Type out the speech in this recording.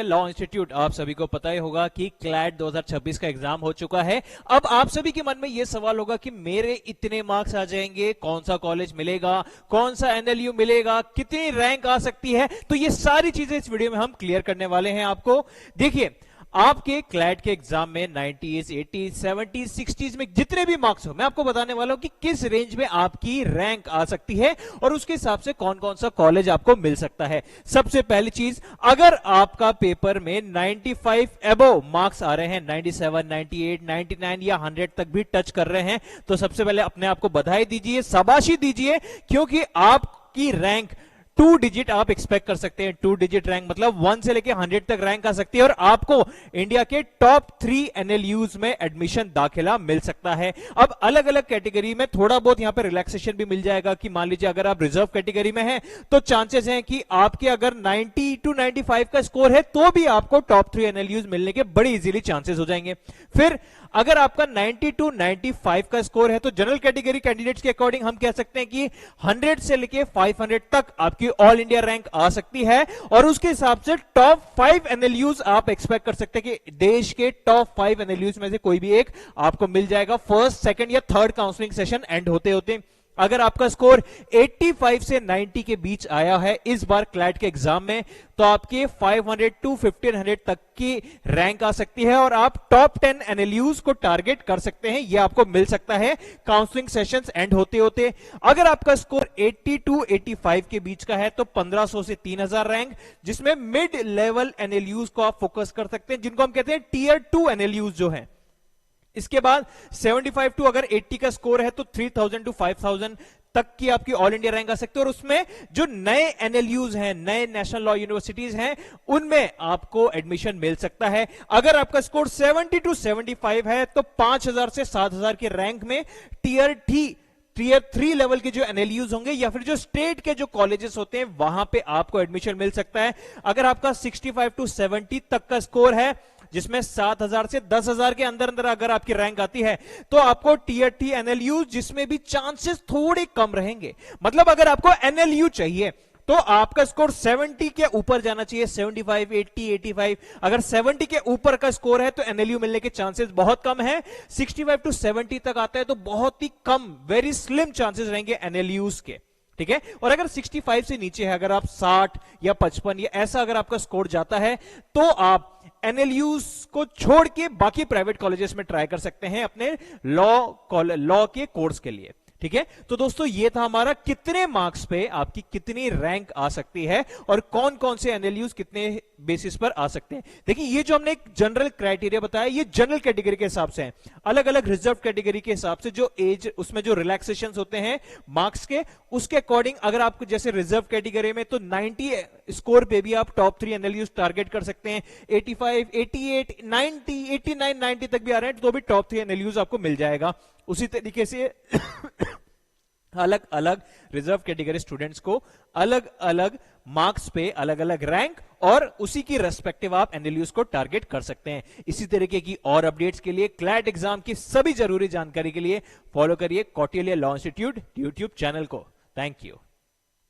Law institute, आप सभी को पता ही होगा कि क्लैट 2026 का एग्जाम हो चुका है। अब आप सभी के मन में यह सवाल होगा कि मेरे इतने मार्क्स आ जाएंगे, कौन सा कॉलेज मिलेगा, कौन सा एनएलयू मिलेगा, कितनी रैंक आ सकती है। तो ये सारी चीजें इस वीडियो में हम क्लियर करने वाले हैं आपको। देखिए, आपके क्लैट के एग्जाम में 90s, 80s, 70s, 60s में जितने भी मार्क्स हो, मैं आपको बताने वाला हूं कि किस रेंज में आपकी रैंक आ सकती है और उसके हिसाब से कौन कौन सा कॉलेज आपको मिल सकता है। सबसे पहली चीज, अगर आपका पेपर में 95 अबव मार्क्स आ रहे हैं, 97, 98, 99 या 100 तक भी टच कर रहे हैं, तो सबसे पहले अपने आप को बधाई दीजिए, शाबाशी दीजिए, क्योंकि आपकी रैंक 2 डिजिट आप एक्सपेक्ट कर सकते हैं। 2 डिजिट रैंक मतलब 1 से लेके 100 तक रैंक आ सकती है और आपको इंडिया के टॉप 3 एनएलयूज में एडमिशन दाखिला मिल सकता है। अब अलग अलग कैटेगरी में थोड़ा बहुत यहां पे रिलैक्सेशन भी मिल जाएगा कि मान लीजिए अगर आप रिजर्व कैटेगरी में हैं तो चांसेस हैं कि आपके अगर 90 to 95 का स्कोर है तो भी आपको टॉप 3 एनएलयूज मिलने के बड़ी इजीली चांसेस हो जाएंगे। फिर अगर आपका 90 to 95 का स्कोर है तो जनरल कैटेगरी कैंडिडेट्स के अकॉर्डिंग हम कह सकते हैं कि 100 से लेके 500 तक आपकी ऑल इंडिया रैंक आ सकती है और उसके हिसाब से टॉप 5 एनएलयूज आप एक्सपेक्ट कर सकते हैं कि देश के टॉप 5 एनएलयूज में से कोई भी एक आपको मिल जाएगा फर्स्ट, सेकंड या थर्ड काउंसलिंग सेशन एंड होते होते। अगर आपका स्कोर 85 से 90 के बीच आया है इस बार क्लैट के एग्जाम में, तो आपके 500 to 1500 तक की रैंक आ सकती है और आप टॉप 10 एनएलयूज को टारगेट कर सकते हैं। यह आपको मिल सकता है काउंसलिंग सेशंस एंड होते होते। अगर आपका स्कोर 80 to 85 के बीच का है तो 1500 से 3000 रैंक, जिसमें मिड लेवल एनएलयूज को आप फोकस कर सकते हैं, जिनको हम कहते हैं टीयर 2 एनएलयूज जो है। इसके बाद 75 टू अगर 80 का स्कोर है तो 3000 टू 5000 तक की आपकी ऑल इंडिया रैंक आ सकती है और उसमें जो नए एनएलयूज हैं, नए नेशनल लॉ यूनिवर्सिटीज हैं, उनमें आपको एडमिशन मिल सकता है। अगर आपका स्कोर 70 टू 75 है तो 5000 से 7000 के रैंक में टीयर 3 लेवल के जो एनएलयूज होंगे या फिर जो स्टेट के जो कॉलेजेस होते हैं वहां पे आपको एडमिशन मिल सकता है। अगर आपका 65 टू 70 तक का स्कोर है, जिसमें 7000 से 10000 के अंदर अंदर अगर आपकी रैंक आती है तो आपको टीयर 3 एनएलयू, जिसमें भी चांसेस थोड़े कम रहेंगे। मतलब अगर आपको एनएलयू चाहिए तो आपका स्कोर 70 के ऊपर जाना चाहिए, 75, 80, 85। अगर 70 के ऊपर का स्कोर है तो एनएलयू मिलने के चांसेस बहुत कम है। 65 टू 70 तक आता है तो बहुत ही कम, वेरी स्लिम चांसेस रहेंगे एनएलयूज के, ठीक है। और अगर 65 से नीचे है, अगर आप 60 या 55 या ऐसा अगर आपका स्कोर जाता है तो आप एनएलयूज को छोड़ के बाकी प्राइवेट कॉलेजेस में ट्राई कर सकते हैं अपने लॉ के कोर्स के लिए, ठीक है। तो दोस्तों ये था हमारा कितने मार्क्स पे आपकी कितनी रैंक आ सकती है और कौन कौन से एनएलयूज कितने बेसिस पर आ सकते हैं। देखिए, ये जो हमने एक जनरल क्राइटेरिया बताया, ये जनरल कैटेगरी के हिसाब से है। अलग अलग रिजर्व कैटेगरी के हिसाब से जो एज, उसमें जो रिलैक्सेशन होते हैं मार्क्स के, उसके अकॉर्डिंग अगर आपको जैसे रिजर्व कैटेगरी में तो 90 स्कोर पे भी आप टॉप 3 एनएलयूज टारगेट कर सकते हैं। 85, 88, 90, 89, 90 तक भी आ रहे हैं तो भी टॉप 3 एनएलयूज आपको मिल जाएगा। उसी तरीके से अलग अलग रिजर्व कैटेगरी स्टूडेंट्स को अलग अलग मार्क्स पे अलग अलग रैंक और उसी की रेस्पेक्टिव आप एनएलयूज को टारगेट कर सकते हैं। इसी तरीके की और अपडेट्स के लिए, क्लैट एग्जाम की सभी जरूरी जानकारी के लिए फॉलो करिए Kautilya law institute YouTube channel को। Thank you.